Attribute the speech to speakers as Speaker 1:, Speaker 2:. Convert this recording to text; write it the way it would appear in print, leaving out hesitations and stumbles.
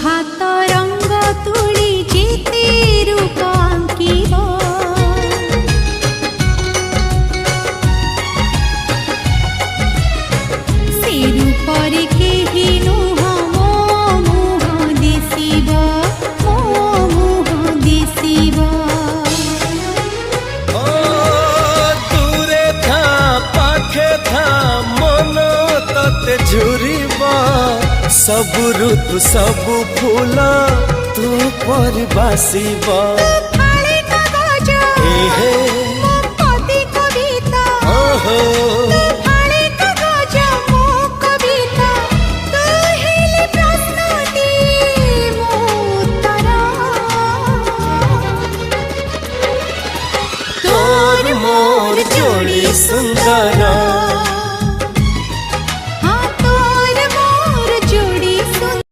Speaker 1: हाथ रंग तुली जेते रूप आंकिब से रूपरे केही नुह मो मुह दिसिब मो मुह दिसिब
Speaker 2: दूरे था पाखे था मन तते झुरिबा सबु ऋतु सबु फूल तू पर बासिबा हे ओहो तोर मोर जोड़ी सुंदर